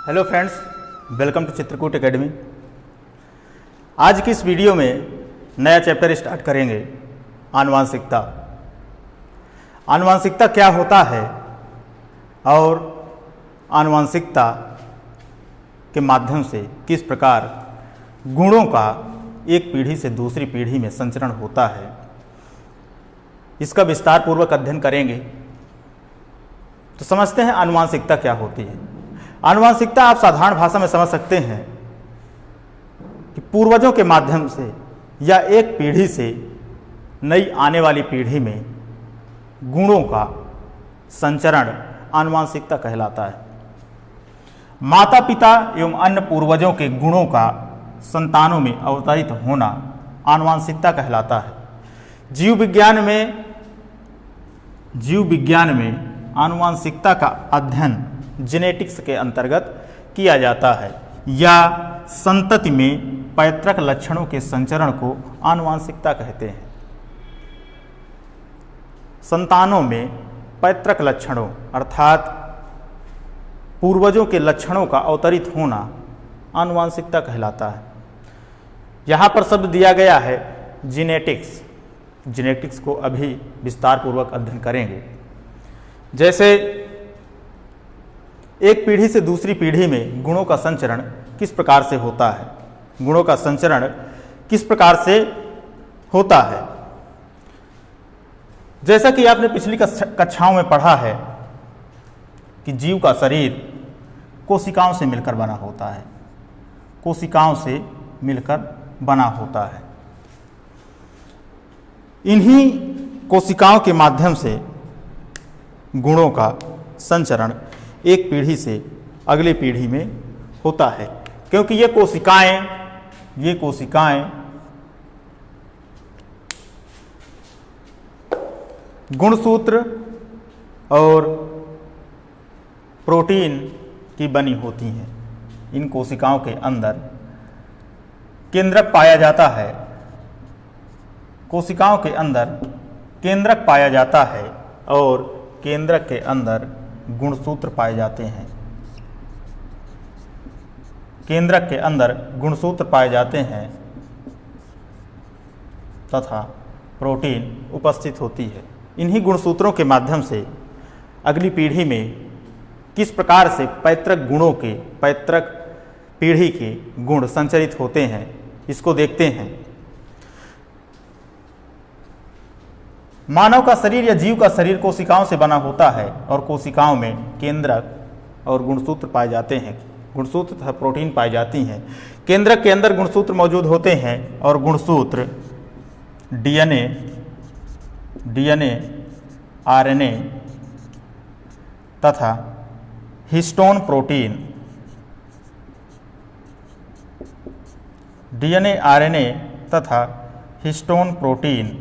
Hello friends, welcome to Chitrakoot academy. आज की इस वीडियो में नया चैप्टर स्टार्ट करेंगे, आनुवांशिकता। आनुवांशिकता क्या होता है और आनुवांशिकता के माध्यम से किस प्रकार गुणों का एक पीढ़ी से दूसरी पीढ़ी में संचरण होता है, इसका विस्तार पूर्वक अध्ययन करेंगे। तो समझते हैं आनुवांशिकता क्या होती है। आनुवांशिकता आप साधारण भाषा में समझ सकते हैं कि पूर्वजों के माध्यम से या एक पीढ़ी से नई आने वाली पीढ़ी में गुणों का संचरण आनुवांशिकता कहलाता है। माता पिता एवं अन्य पूर्वजों के गुणों का संतानों में अवतरित होना आनुवांशिकता कहलाता है। जीव विज्ञान में आनुवांशिकता का अध्ययन जेनेटिक्स के अंतर्गत किया जाता है या संतति में पैतृक लक्षणों के संचरण को आनुवांशिकता कहते हैं। संतानों में पैतृक लक्षणों अर्थात पूर्वजों के लक्षणों का अवतरित होना आनुवांशिकता कहलाता है। यहाँ पर शब्द दिया गया है जेनेटिक्स। जेनेटिक्स को अभी विस्तार पूर्वक अध्ययन करेंगे। जैसे एक पीढ़ी से दूसरी पीढ़ी में गुणों का संचरण किस प्रकार से होता है, गुणों का संचरण किस प्रकार से होता है। जैसा कि आपने पिछली कक्षाओं में पढ़ा है कि जीव का शरीर कोशिकाओं से मिलकर बना होता है, कोशिकाओं से मिलकर बना होता है। इन्हीं कोशिकाओं के माध्यम से गुणों का संचरण एक पीढ़ी से अगली पीढ़ी में होता है, क्योंकि ये कोशिकाएं गुणसूत्र और प्रोटीन की बनी होती हैं। इन कोशिकाओं के अंदर केंद्रक पाया जाता है, कोशिकाओं के अंदर केंद्रक पाया जाता है और केंद्रक के अंदर गुणसूत्र पाए जाते हैं। केंद्रक के अंदर गुणसूत्र पाए जाते हैं तथा प्रोटीन उपस्थित होती है। इन्हीं गुणसूत्रों के माध्यम से अगली पीढ़ी में किस प्रकार से पैतृक पीढ़ी के गुण संचरित होते हैं, इसको देखते हैं। मानव का शरीर या जीव का शरीर कोशिकाओं से बना होता है और कोशिकाओं में केंद्रक और गुणसूत्र पाए जाते हैं, गुणसूत्र तथा प्रोटीन पाई जाती हैं। केंद्रक के अंदर गुणसूत्र मौजूद होते हैं और गुणसूत्र डीएनए, आरएनए तथा हिस्टोन प्रोटीन, डीएनए, आरएनए तथा हिस्टोन प्रोटीन।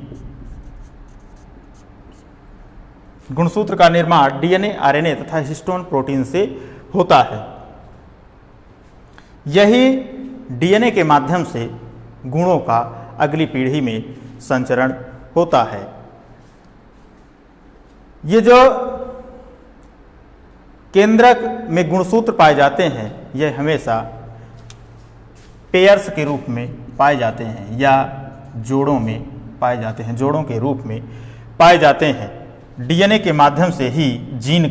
गुणसूत्र का निर्माण डीएनए, आरएनए तथा हिस्टोन प्रोटीन से होता है। यही डीएनए के माध्यम से गुणों का अगली पीढ़ी में संचरण होता है। ये जो केंद्रक में गुणसूत्र पाए जाते हैं, यह हमेशा पेयर्स के रूप में पाए जाते हैं या जोड़ों में पाए जाते हैं, जोड़ों के रूप में पाए जाते हैं। डीएनए के माध्यम से ही जीन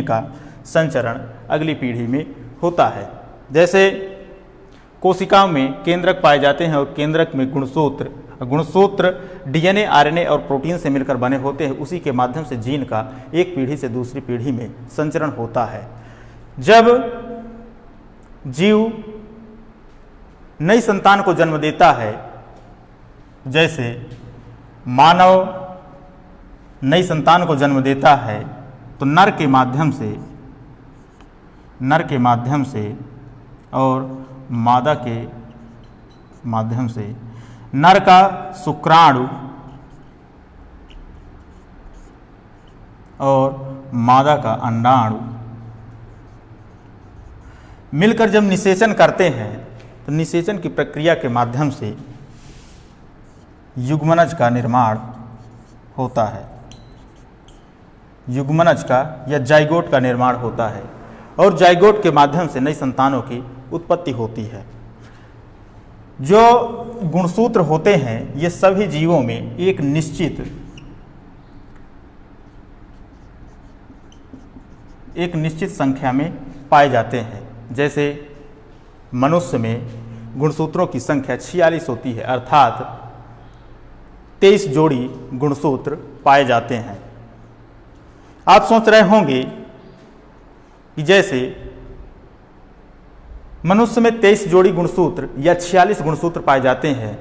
का संचरण अगली पीढ़ी में होता है। जैसे कोशिकाओं में केंद्रक पाए जाते हैं और केंद्रक में गुणसूत्र डीएनए, आरएनए और प्रोटीन से मिलकर बने होते हैं। उसी के माध्यम से जीन का एक पीढ़ी से दूसरी पीढ़ी में संचरण होता है। जब जीव नई संतान को जन्म देता है, जैसे मानव नई संतान को जन्म देता है, तो नर के माध्यम से और मादा के माध्यम से नर का शुक्राणु और मादा का अंडाणु मिलकर जब निषेचन करते हैं, तो निषेचन की प्रक्रिया के माध्यम से युग्मनज का निर्माण होता है। युग्मनज का या जाइगोट का निर्माण होता है और जाइगोट के माध्यम से नई संतानों की उत्पत्ति होती है। जो गुणसूत्र होते हैं ये सभी जीवों में एक निश्चित संख्या में पाए जाते हैं। जैसे मनुष्य में गुणसूत्रों की संख्या 46 होती है, अर्थात 23 जोड़ी गुणसूत्र पाए जाते हैं। आप सोच रहे होंगे कि जैसे मनुष्य में 23 जोड़ी गुणसूत्र या 46 गुणसूत्र पाए जाते हैं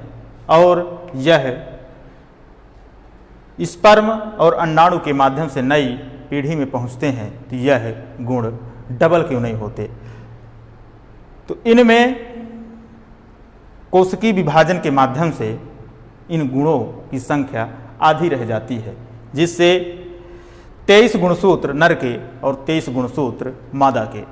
और यह स्पर्म और अंडाणु के माध्यम से नई पीढ़ी में पहुंचते हैं, तो यह गुण डबल क्यों नहीं होते? तो इनमें कोशिकीय विभाजन के माध्यम से इन गुणों की संख्या आधी रह जाती है, जिससे 23 गुणसूत्र नर के और 23 गुणसूत्र मादा के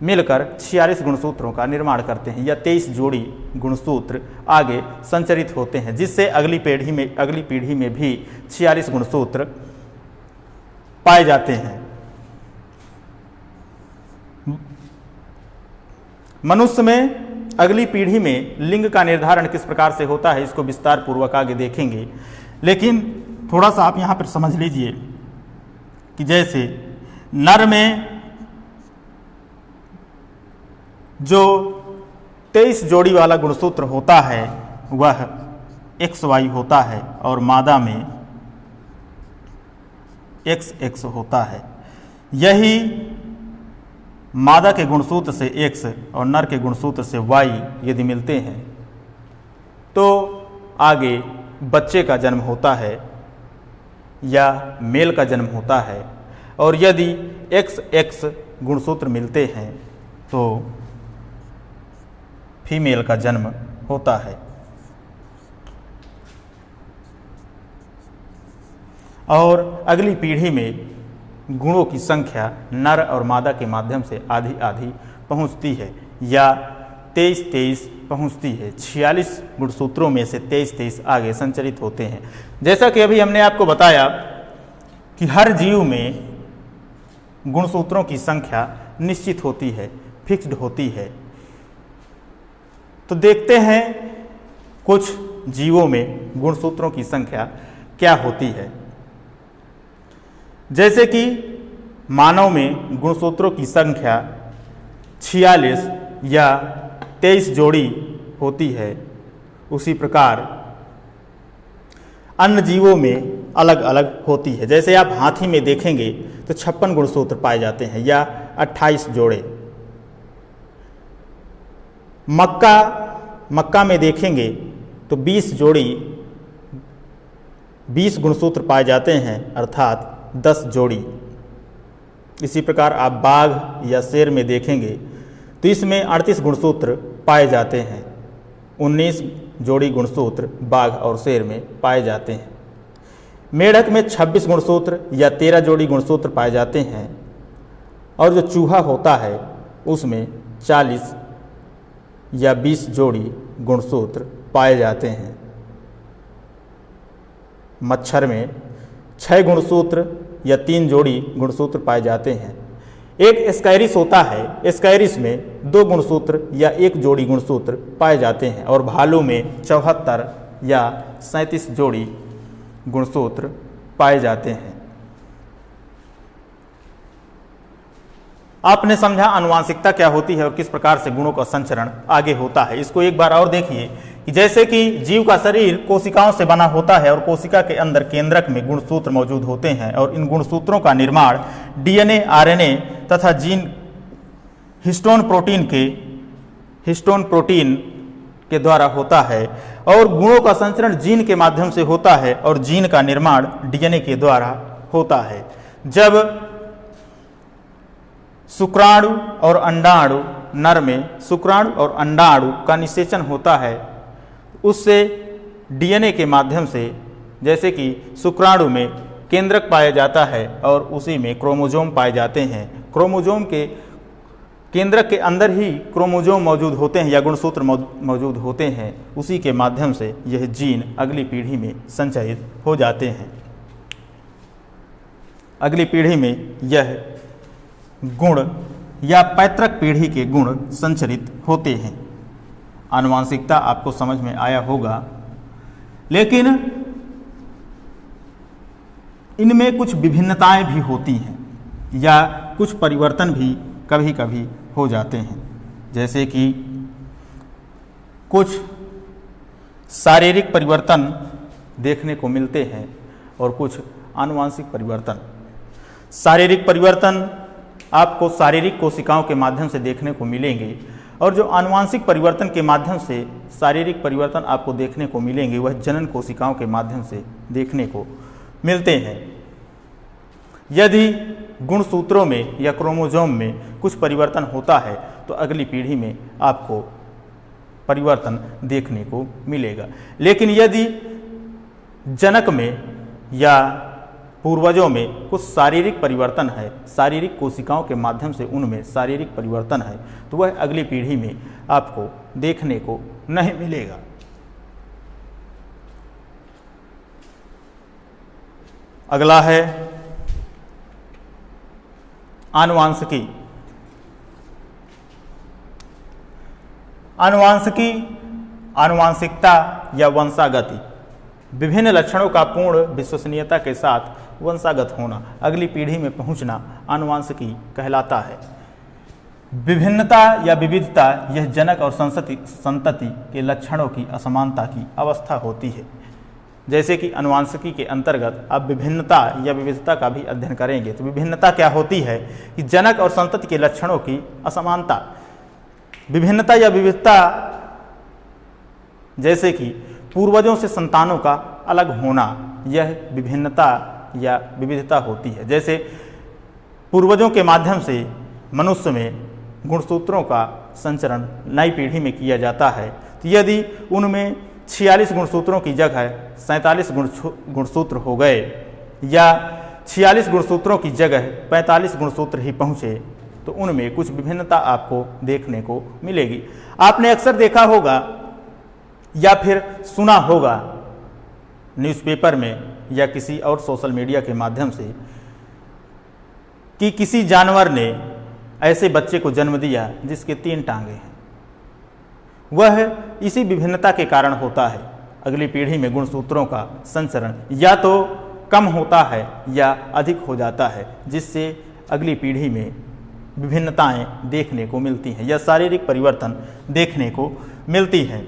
मिलकर 46 गुणसूत्रों का निर्माण करते हैं, या 23 जोड़ी गुणसूत्र आगे संचरित होते हैं, जिससे अगली पीढ़ी में भी 46 गुणसूत्र पाए जाते हैं। मनुष्य में अगली पीढ़ी में लिंग का निर्धारण किस प्रकार से होता है, इसको विस्तार पूर्वक आगे देखेंगे, लेकिन थोड़ा सा आप यहाँ पर समझ लीजिए कि जैसे नर में जो 23 जोड़ी वाला गुणसूत्र होता है वह XY होता है और मादा में XX होता है। यही मादा के गुणसूत्र से X और नर के गुणसूत्र से Y यदि मिलते हैं तो आगे बच्चे का जन्म होता है या मेल का जन्म होता है, और यदि XX गुणसूत्र मिलते हैं तो फीमेल का जन्म होता है। और अगली पीढ़ी में गुणों की संख्या नर और मादा के माध्यम से आधी आधी पहुंचती है या 23-23 पहुंचती है। 46 गुणसूत्रों में से 23-23 आगे संचरित होते हैं। जैसा कि अभी हमने आपको बताया कि हर जीव में गुणसूत्रों की संख्या निश्चित होती है, फिक्स्ड होती है। तो देखते हैं कुछ जीवों में गुणसूत्रों की संख्या क्या होती है। जैसे कि मानव में गुणसूत्रों की संख्या 46 या 23 जोड़ी होती है, उसी प्रकार अन्य जीवों में अलग अलग होती है। जैसे आप हाथी में देखेंगे तो 56 गुणसूत्र पाए जाते हैं या 28 जोड़े। मक्का में देखेंगे तो 20 जोड़ी 20 गुणसूत्र पाए जाते हैं, अर्थात 10 जोड़ी। इसी प्रकार आप बाघ या शेर में देखेंगे तो इसमें 38 गुणसूत्र पाए जाते हैं। 19 जोड़ी गुणसूत्र बाघ और शेर में पाए जाते हैं। मेढक में 26 गुणसूत्र या 13 जोड़ी गुणसूत्र पाए जाते हैं, और जो चूहा होता है उसमें 40 या 20 जोड़ी गुणसूत्र पाए जाते हैं। मच्छर में 6 गुणसूत्र या 3 जोड़ी गुणसूत्र पाए जाते हैं। एक एस्कैरिस होता है, एस्कैरिस में 2 गुणसूत्र या 1 जोड़ी गुणसूत्र पाए जाते हैं, और भालू में 74 या 37 जोड़ी गुणसूत्र पाए जाते हैं। आपने समझा आनुवांशिकता क्या होती है और किस प्रकार से गुणों का संचरण आगे होता है। इसको एक बार और देखिए कि जैसे कि जीव का शरीर कोशिकाओं से बना होता है और कोशिका के अंदर केंद्रक में गुणसूत्र मौजूद होते हैं, और इन गुणसूत्रों का निर्माण डीएनए, आरएनए तथा जीन हिस्टोन प्रोटीन के द्वारा होता है, और गुणों का संचरण जीन के माध्यम से होता है और जीन का निर्माण डीएनए के द्वारा होता है। जब शुक्राणु और अंडाणु, नर में शुक्राणु और अंडाणु का निषेचन होता है, उससे डीएनए के माध्यम से, जैसे कि शुक्राणु में केंद्रक पाया जाता है और उसी में क्रोमोजोम पाए जाते हैं। क्रोमोजोम के केंद्रक के अंदर ही क्रोमोजोम मौजूद होते हैं या गुणसूत्र मौजूद होते हैं, उसी के माध्यम से यह जीन अगली पीढ़ी में संचरित हो जाते हैं। अगली पीढ़ी में यह गुण या पैतृक पीढ़ी के गुण संचरित होते हैं। आनुवांशिकता आपको समझ में आया होगा, लेकिन इनमें कुछ विभिन्नताएं भी होती हैं या कुछ परिवर्तन भी कभी कभी हो जाते हैं। जैसे कि कुछ शारीरिक परिवर्तन देखने को मिलते हैं और कुछ आनुवांशिक परिवर्तन। शारीरिक परिवर्तन आपको शारीरिक कोशिकाओं के माध्यम से देखने को मिलेंगे और जो आनुवांशिक परिवर्तन के माध्यम से शारीरिक परिवर्तन आपको देखने को मिलेंगे वह जनन कोशिकाओं के माध्यम से देखने को मिलते हैं। यदि गुणसूत्रों में या क्रोमोसोम में कुछ परिवर्तन होता है तो अगली पीढ़ी में आपको परिवर्तन देखने को मिलेगा। लेकिन यदि जनक में या पूर्वजों में कुछ शारीरिक परिवर्तन है, शारीरिक कोशिकाओं के माध्यम से उनमें शारीरिक परिवर्तन है, तो वह अगली पीढ़ी में आपको देखने को नहीं मिलेगा। अगला है आनुवांशिकी। आनुवांशिकी, आनुवांशिकता या वंशागति, विभिन्न लक्षणों का पूर्ण विश्वसनीयता के साथ वंशागत होना, अगली पीढ़ी में पहुंचना आनुवांशिकी कहलाता है। विभिन्नता या विविधता यह जनक और संतति के लक्षणों की असमानता की अवस्था होती है। जैसे कि आनुवांशिकी के अंतर्गत आप विभिन्नता या विविधता का भी अध्ययन करेंगे तो विभिन्नता क्या होती है कि जनक और संतति के लक्षणों की असमानता। विभिन्नता या विविधता जैसे कि पूर्वजों से संतानों का अलग होना, यह विभिन्नता या विविधता होती है। जैसे पूर्वजों के माध्यम से मनुष्य में गुणसूत्रों का संचरण नई पीढ़ी में किया जाता है, तो यदि उनमें 46 गुणसूत्रों की जगह 47 गुणसूत्र हो गए या 46 गुणसूत्रों की जगह 45 गुणसूत्र ही पहुँचे तो उनमें कुछ विभिन्नता आपको देखने को मिलेगी। आपने अक्सर देखा होगा या फिर सुना होगा न्यूज़पेपर में या किसी और सोशल मीडिया के माध्यम से कि किसी जानवर ने ऐसे बच्चे को जन्म दिया जिसके 3 टांगे हैं। वह इसी विभिन्नता के कारण होता है। अगली पीढ़ी में गुणसूत्रों का संचरण या तो कम होता है या अधिक हो जाता है, जिससे अगली पीढ़ी में विभिन्नताएं देखने को मिलती हैं या शारीरिक परिवर्तन देखने को मिलती हैं।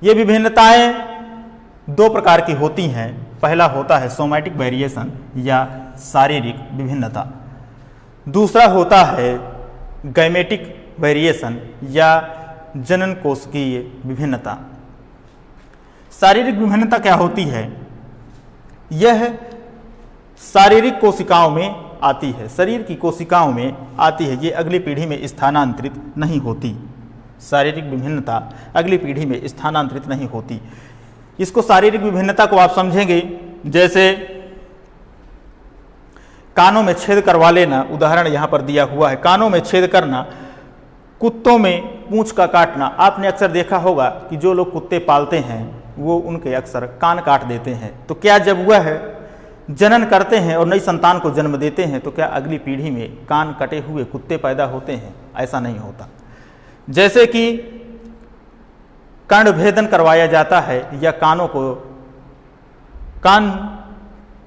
ये विभिन्नताएं 2 प्रकार की होती हैं। पहला होता है सोमैटिक वेरिएशन या शारीरिक विभिन्नता, दूसरा होता है गैमेटिक वेरिएशन या जनन कोशिकीय विभिन्नता। शारीरिक विभिन्नता क्या होती है? यह शारीरिक कोशिकाओं में आती है, शरीर की कोशिकाओं में आती है, ये अगली पीढ़ी में स्थानांतरित नहीं होती। शारीरिक विभिन्नता अगली पीढ़ी में स्थानांतरित नहीं होती। इसको शारीरिक विभिन्नता को आप समझेंगे जैसे कानों में छेद करवा लेना, उदाहरण यहाँ पर दिया हुआ है। कानों में छेद करना, कुत्तों में पूंछ का काटना। आपने अक्सर देखा होगा कि जो लोग कुत्ते पालते हैं वो उनके अक्सर कान काट देते हैं। तो क्या जब वह जनन करते हैं और नई संतान को जन्म देते हैं तो क्या अगली पीढ़ी में कान कटे हुए कुत्ते पैदा होते हैं? ऐसा नहीं होता। जैसे कि कर्णभेदन करवाया जाता है या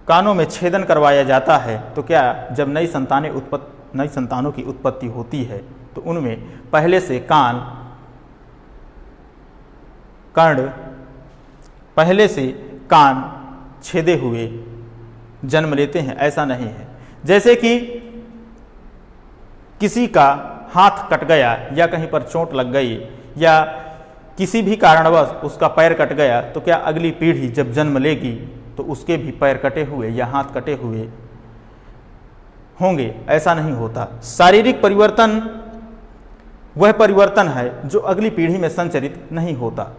कानों में छेदन करवाया जाता है, तो क्या जब नई संतानों की उत्पत्ति होती है तो उनमें पहले से कान छेदे हुए जन्म लेते हैं? ऐसा नहीं है। जैसे कि किसी का हाथ कट गया या कहीं पर चोट लग गई या किसी भी कारणवश उसका पैर कट गया, तो क्या अगली पीढ़ी जब जन्म लेगी तो उसके भी पैर कटे हुए या हाथ कटे हुए होंगे? ऐसा नहीं होता। शारीरिक परिवर्तन वह परिवर्तन है जो अगली पीढ़ी में संचरित नहीं होता।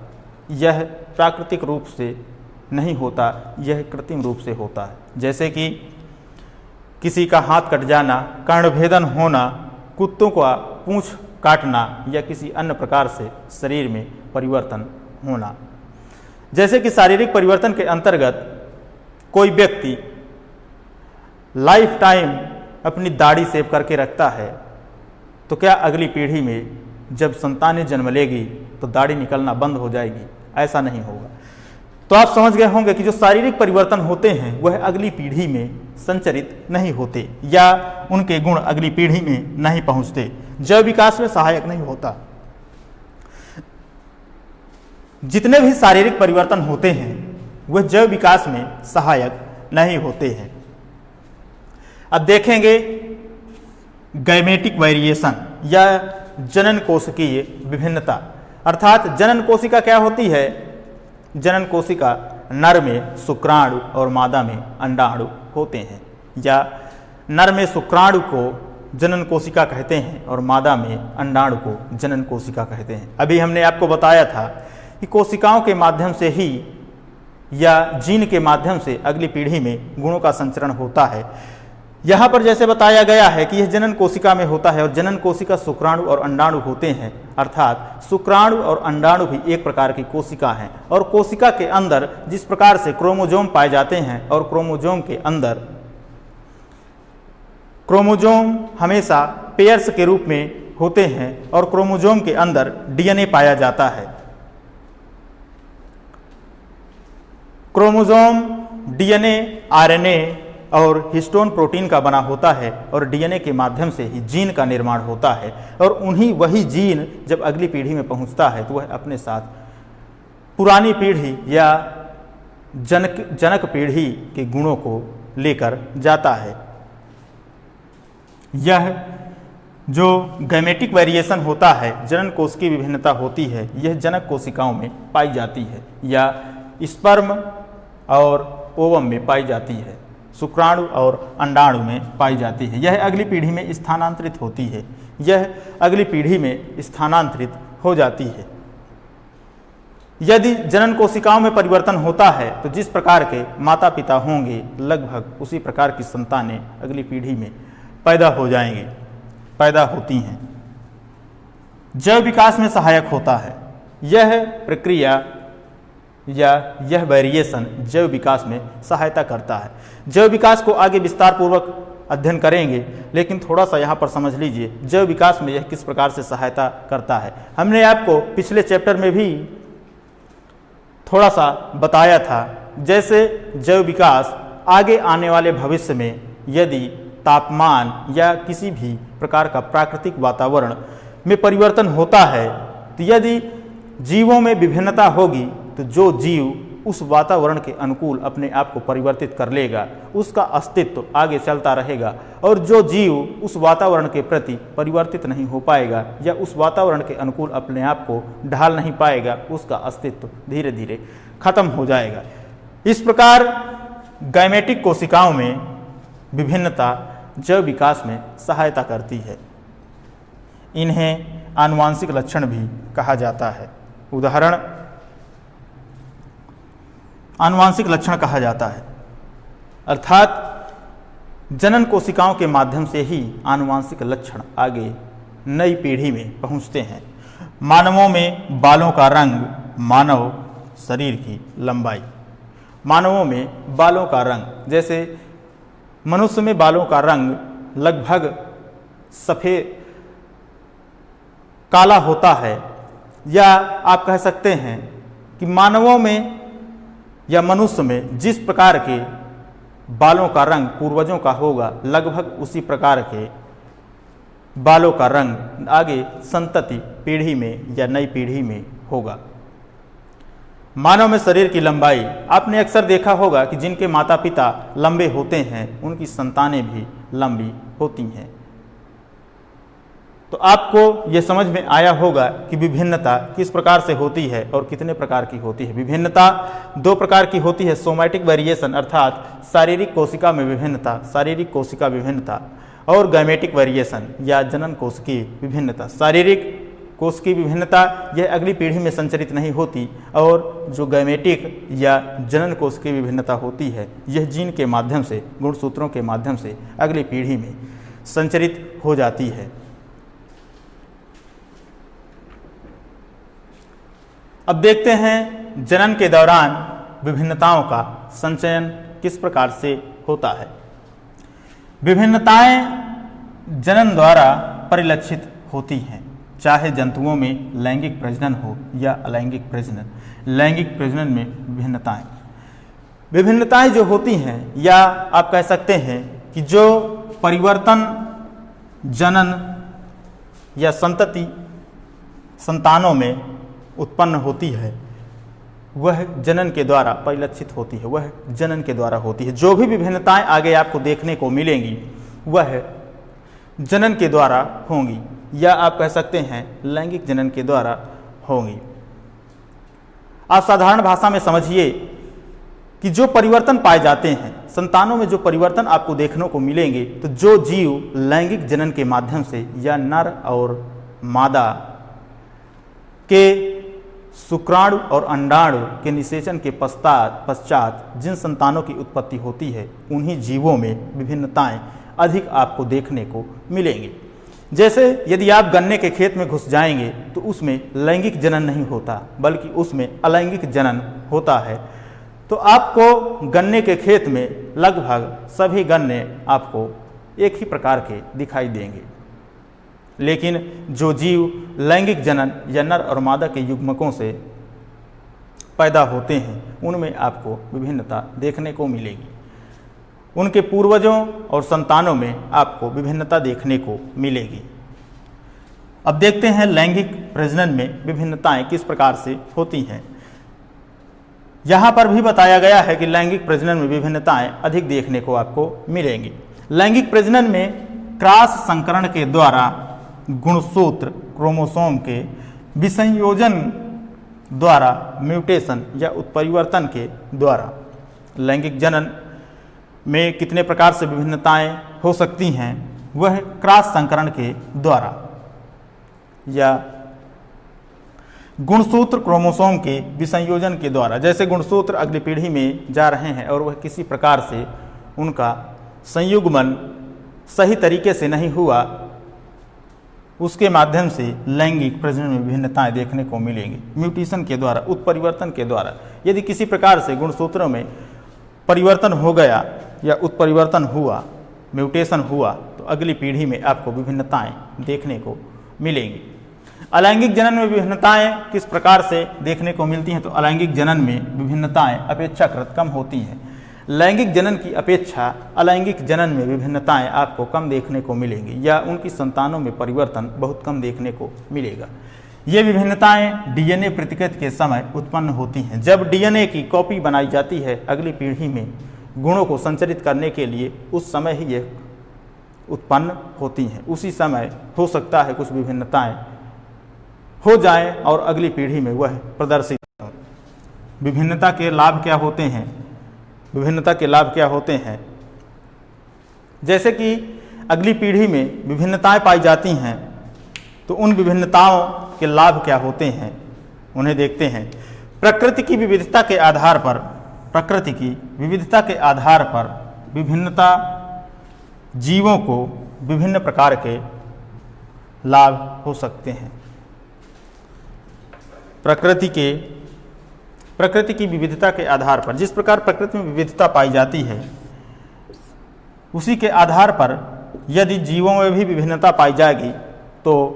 यह प्राकृतिक रूप से नहीं होता, यह कृत्रिम रूप से होता है। जैसे कि किसी का हाथ कट जाना, कर्णभेदन होना, कुत्तों का पूंछ काटना या किसी अन्य प्रकार से शरीर में परिवर्तन होना। जैसे कि शारीरिक परिवर्तन के अंतर्गत कोई व्यक्ति लाइफ टाइम अपनी दाढ़ी सेव करके रखता है, तो क्या अगली पीढ़ी में जब संतानें जन्म लेगी तो दाढ़ी निकलना बंद हो जाएगी? ऐसा नहीं होगा। तो आप समझ गए होंगे कि जो शारीरिक परिवर्तन होते हैं वह अगली पीढ़ी में संचरित नहीं होते या उनके गुण अगली पीढ़ी में नहीं पहुंचते, जैव विकास में सहायक नहीं होता। जितने भी शारीरिक परिवर्तन होते हैं वह जैव विकास में सहायक नहीं होते हैं। अब देखेंगे गैमेटिक वेरिएशन या जनन कोशिकीय विभिन्नता, अर्थात जनन कोशिका क्या होती है? जनन कोशिका नर में शुक्राणु और मादा में अंडाणु होते हैं, या नर में शुक्राणु को जनन कोशिका कहते हैं और मादा में अंडाणु को जनन कोशिका कहते हैं। अभी हमने आपको बताया था कि कोशिकाओं के माध्यम से ही या जीन के माध्यम से अगली पीढ़ी में गुणों का संचरण होता है। यहाँ पर जैसे बताया गया है कि यह जनन कोशिका में होता है और जनन कोशिका शुक्राणु और अंडाणु होते हैं, अर्थात शुक्राणु और अंडाणु भी एक प्रकार की कोशिका हैं और कोशिका के अंदर जिस प्रकार से क्रोमोजोम पाए जाते हैं और क्रोमोजोम के अंदर क्रोमोजोम हमेशा पेयर्स के रूप में होते हैं और क्रोमोजोम के अंदर डीएनए पाया जाता है। क्रोमोजोम डीएनए, आरएनए और हिस्टोन प्रोटीन का बना होता है और डीएनए के माध्यम से ही जीन का निर्माण होता है और वही जीन जब अगली पीढ़ी में पहुंचता है तो वह अपने साथ पुरानी पीढ़ी या जनक पीढ़ी के गुणों को लेकर जाता है। यह जो गैमेटिक वेरिएशन होता है, जनन कोश की विभिन्नता होती है, यह जनक कोशिकाओं में पाई जाती है या स्पर्म और ओवम में पाई जाती है, शुक्राणु और अंडाणु में पाई जाती है। यह अगली पीढ़ी में स्थानांतरित होती है, यह अगली पीढ़ी में स्थानांतरित हो जाती है। यदि जनन कोशिकाओं में परिवर्तन होता है तो जिस प्रकार के माता पिता होंगे लगभग उसी प्रकार की संतानें अगली पीढ़ी में पैदा हो जाएंगे, पैदा होती हैं। जैव विकास में सहायक होता है। यह प्रक्रिया या यह वेरिएशन जैव विकास में सहायता करता है। जैव विकास को आगे विस्तार पूर्वक अध्ययन करेंगे, लेकिन थोड़ा सा यहाँ पर समझ लीजिए जैव विकास में यह किस प्रकार से सहायता करता है। हमने आपको पिछले चैप्टर में भी थोड़ा सा बताया था, जैसे जैव विकास आगे आने वाले भविष्य में यदि तापमान या किसी भी प्रकार का प्राकृतिक वातावरण में परिवर्तन होता है तो यदि जीवों में विभिन्नता होगी तो जो जीव उस वातावरण के अनुकूल अपने आप को परिवर्तित कर लेगा उसका अस्तित्व आगे चलता रहेगा, और जो जीव उस वातावरण के प्रति परिवर्तित नहीं हो पाएगा या उस वातावरण के अनुकूल अपने आप को ढाल नहीं पाएगा उसका अस्तित्व धीरे धीरे खत्म हो जाएगा। इस प्रकार गैमेटिक कोशिकाओं में विभिन्नता जैव विकास में सहायता करती है। इन्हें आनुवांशिक लक्षण भी कहा जाता है। उदाहरण आनुवांशिक लक्षण कहा जाता है, अर्थात जनन कोशिकाओं के माध्यम से ही आनुवांशिक लक्षण आगे नई पीढ़ी में पहुंचते हैं। मानवों में बालों का रंग, मानव शरीर की लंबाई। मानवों में बालों का रंग, जैसे मनुष्य में बालों का रंग लगभग सफ़ेद काला होता है, या आप कह सकते हैं कि मानवों में या मनुष्य में जिस प्रकार के बालों का रंग पूर्वजों का होगा लगभग उसी प्रकार के बालों का रंग आगे संतति पीढ़ी में या नई पीढ़ी में होगा। मानव में शरीर की लंबाई, आपने अक्सर देखा होगा कि जिनके माता पिता लंबे होते हैं उनकी संतानें भी लंबी होती हैं। तो आपको यह समझ में आया होगा कि विभिन्नता किस प्रकार से होती है और कितने प्रकार की होती है। विभिन्नता दो प्रकार की होती है, सोमैटिक वेरिएशन अर्थात शारीरिक कोशिका में विभिन्नता, शारीरिक कोशिका विभिन्नता, और गैमेटिक वेरिएशन या जनन कोश की विभिन्नता। शारीरिक कोश की विभिन्नता यह अगली पीढ़ी में संचरित नहीं होती, और जो गैमेटिक या जनन कोश की विभिन्नता होती है यह जीन के माध्यम से, गुणसूत्रों के माध्यम से अगली पीढ़ी में संचरित हो जाती है। अब देखते हैं जनन के दौरान विभिन्नताओं का संचयन किस प्रकार से होता है। विभिन्नताएं जनन द्वारा परिलक्षित होती हैं, चाहे जंतुओं में लैंगिक प्रजनन हो या अलैंगिक प्रजनन। लैंगिक प्रजनन में विभिन्नताएं जो होती हैं, या आप कह सकते हैं कि जो परिवर्तन जनन या संतानों में उत्पन्न होती है, वह जनन के द्वारा परिलक्षित होती है, वह जनन के द्वारा होती है। जो भी विभिन्नताएं आगे आपको देखने को मिलेंगी वह जनन के द्वारा होंगी, या आप कह सकते हैं लैंगिक जनन के द्वारा होंगी। आप साधारण भाषा में समझिए कि जो परिवर्तन पाए जाते हैं, संतानों में जो परिवर्तन आपको देखने को मिलेंगे, तो जो जीव लैंगिक जनन के माध्यम से या नर और मादा के शुक्राणु और अंडाणु के निषेचन के पश्चात जिन संतानों की उत्पत्ति होती है, उन्हीं जीवों में विभिन्नताएं अधिक आपको देखने को मिलेंगी। जैसे यदि आप गन्ने के खेत में घुस जाएंगे तो उसमें लैंगिक जनन नहीं होता, बल्कि उसमें अलैंगिक जनन होता है। तो आपको गन्ने के खेत में लगभग सभी गन्ने आपको एक ही प्रकार के दिखाई देंगे, लेकिन जो जीव लैंगिक जनन या नर और मादा के युग्मकों से पैदा होते हैं, उनमें आपको विभिन्नता देखने को मिलेगी। उनके पूर्वजों और संतानों में आपको विभिन्नता देखने को मिलेगी। अब देखते हैं लैंगिक प्रजनन में विभिन्नताएं किस प्रकार से होती हैं। यहाँ पर भी बताया गया है कि लैंगिक प्रजनन में विभिन्नताएं अधिक देखने को आपको मिलेंगी। लैंगिक प्रजनन में क्रॉस संकरण के द्वारा गुणसूत्र क्रोमोसोम के विसंयोजन द्वारा म्यूटेशन या उत्परिवर्तन के द्वारा लैंगिक जनन में कितने प्रकार से विभिन्नताएं हो सकती हैं, वह क्रॉस संकरण के द्वारा या गुणसूत्र क्रोमोसोम के विसंयोजन के द्वारा। जैसे गुणसूत्र अगली पीढ़ी में जा रहे हैं और वह किसी प्रकार से उनका संयुग्मन सही तरीके से नहीं हुआ, उसके माध्यम से लैंगिक प्रजनन में विभिन्नताएं देखने को मिलेंगी। म्यूटेशन के द्वारा, उत्परिवर्तन के द्वारा यदि किसी प्रकार से गुणसूत्रों में परिवर्तन हो गया या उत्परिवर्तन हुआ, म्यूटेशन हुआ, तो अगली पीढ़ी में आपको विभिन्नताएं देखने को मिलेंगी। अलैंगिक जनन में विभिन्नताएं किस प्रकार से देखने को मिलती हैं, तो अलैंगिक जनन में विभिन्नताएं अपेक्षाकृत कम होती हैं। लैंगिक जनन की अपेक्षा अलैंगिक जनन में विभिन्नताएं आपको कम देखने को मिलेंगी, या उनकी संतानों में परिवर्तन बहुत कम देखने को मिलेगा। ये विभिन्नताएं डीएनए प्रतिकृति के समय उत्पन्न होती हैं। जब डीएनए की कॉपी बनाई जाती है अगली पीढ़ी में गुणों को संचरित करने के लिए, उस समय ही ये उत्पन्न होती हैं। उसी समय हो सकता है कुछ विभिन्नताएं हो जाएं और अगली पीढ़ी में वह प्रदर्शित हो। विभिन्नता के लाभ क्या होते हैं? विभिन्नता के लाभ क्या होते हैं? जैसे कि अगली पीढ़ी में विभिन्नताएं पाई जाती हैं, तो उन विभिन्नताओं के लाभ क्या होते हैं, उन्हें देखते हैं। प्रकृति की विविधता के आधार पर, प्रकृति की विविधता के आधार पर विभिन्नता जीवों को विभिन्न प्रकार के लाभ हो सकते हैं। प्रकृति की विविधता के आधार पर, जिस प्रकार प्रकृति में विविधता पाई जाती है, उसी के आधार पर यदि जीवों में भी विभिन्नता पाई जाएगी तो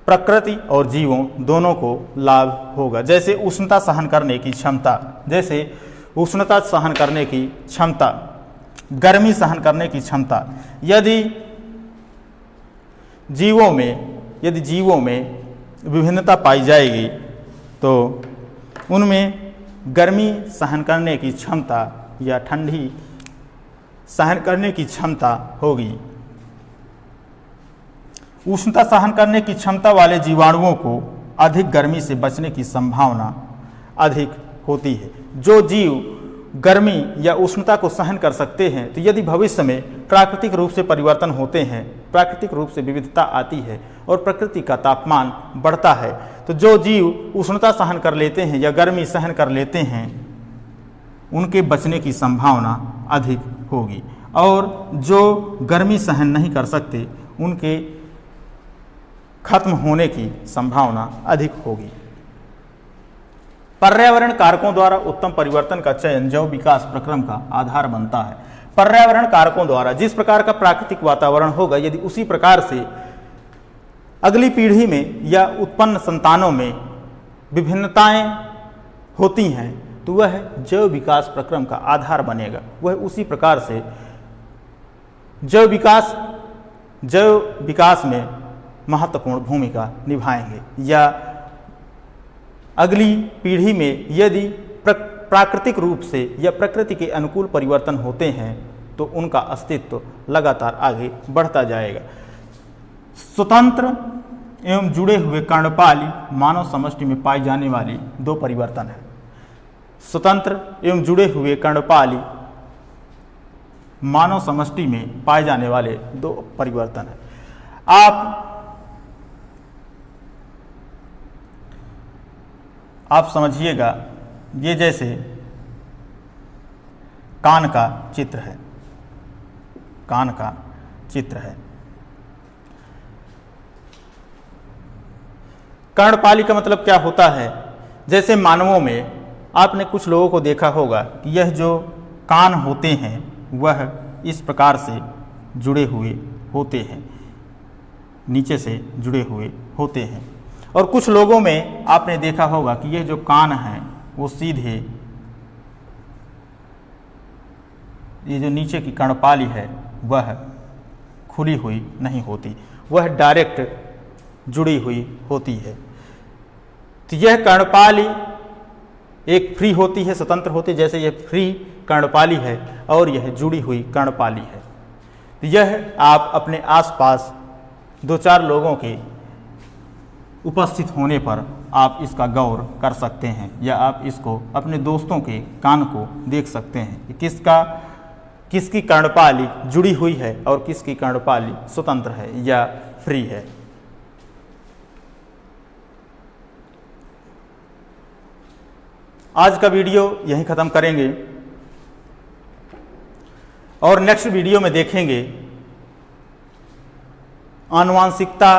प्रकृति और जीवों दोनों को लाभ होगा। जैसे उष्णता सहन करने की क्षमता, जैसे उष्णता सहन करने की क्षमता, गर्मी सहन करने की क्षमता, यदि जीवों में विभिन्नता पाई जाएगी तो उनमें गर्मी सहन करने की क्षमता या ठंडी सहन करने की क्षमता होगी। उष्णता सहन करने की क्षमता वाले जीवाणुओं को अधिक गर्मी से बचने की संभावना अधिक होती है। जो जीव गर्मी या उष्णता को सहन कर सकते हैं, तो यदि भविष्य में प्राकृतिक रूप से परिवर्तन होते हैं, प्राकृतिक रूप से विविधता आती है और प्रकृति का तापमान बढ़ता है, तो जो जीव उष्णता सहन कर लेते हैं या गर्मी सहन कर लेते हैं, उनके बचने की संभावना अधिक होगी, और जो गर्मी सहन नहीं कर सकते, उनके खत्म होने की संभावना अधिक होगी। पर्यावरण कारकों द्वारा उत्तम परिवर्तन का चयन जैव विकास प्रक्रम का आधार बनता है। पर्यावरण कारकों द्वारा जिस प्रकार का प्राकृतिक वातावरण होगा, यदि उसी प्रकार से अगली पीढ़ी में या उत्पन्न संतानों में विभिन्नताएं होती हैं तो वह जैव विकास प्रक्रम का आधार बनेगा। वह उसी प्रकार से जैव विकास में महत्वपूर्ण भूमिका निभाएंगे। या अगली पीढ़ी में यदि प्राकृतिक रूप से या प्रकृति के अनुकूल परिवर्तन होते हैं तो उनका अस्तित्व लगातार आगे बढ़ता जाएगा। स्वतंत्र एवं जुड़े हुए कर्णपाली मानव समष्टि में पाई जाने वाली दो परिवर्तन हैं। स्वतंत्र एवं जुड़े हुए कर्णपाली मानव समष्टि में पाए जाने वाले दो परिवर्तन हैं। आप समझिएगा, ये जैसे कान का चित्र है, कान का चित्र है। कर्णपाली का मतलब क्या होता है? जैसे मानवों में आपने कुछ लोगों को देखा होगा कि यह जो कान होते हैं वह इस प्रकार से जुड़े हुए होते हैं, नीचे से जुड़े हुए होते हैं। और कुछ लोगों में आपने देखा होगा कि यह जो कान हैं वो सीधे, ये जो नीचे की कर्णपाली है वह खुली हुई नहीं होती, वह डायरेक्ट जुड़ी हुई होती है। तो यह कर्णपाली एक फ्री होती है, स्वतंत्र होती है, जैसे यह फ्री कर्णपाली है और यह जुड़ी हुई कर्णपाली है। तो यह आप अपने आसपास दो चार लोगों के उपस्थित होने पर आप इसका गौर कर सकते हैं, या आप इसको अपने दोस्तों के कान को देख सकते हैं कि किसकी कर्णपाली जुड़ी हुई है और किसकी कर्णपाली स्वतंत्र है या फ्री है। आज का वीडियो यहीं ख़त्म करेंगे और नेक्स्ट वीडियो में देखेंगे आनुवांशिकता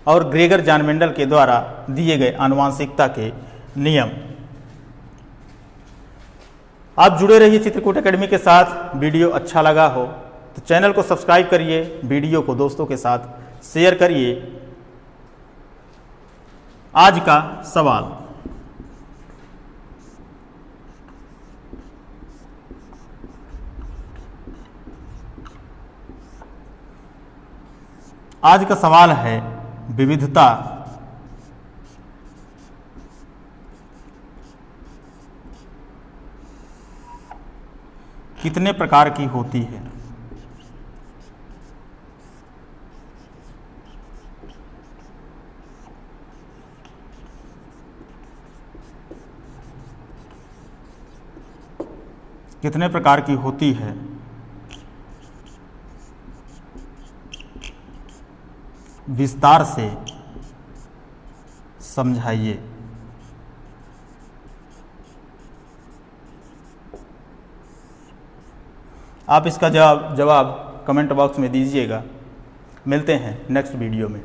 और ग्रेगर जॉन मेंडल के द्वारा दिए गए आनुवांशिकता के नियम। आप जुड़े रहिए चित्रकूट एकेडमी के साथ। वीडियो अच्छा लगा हो तो चैनल को सब्सक्राइब करिए, वीडियो को दोस्तों के साथ शेयर करिए। आज का सवाल, आज का सवाल है विविधता कितने प्रकार की होती है? कितने प्रकार की होती है? विस्तार से समझाइए। आप इसका जवाब कमेंट बॉक्स में दीजिएगा। मिलते हैं नेक्स्ट वीडियो में।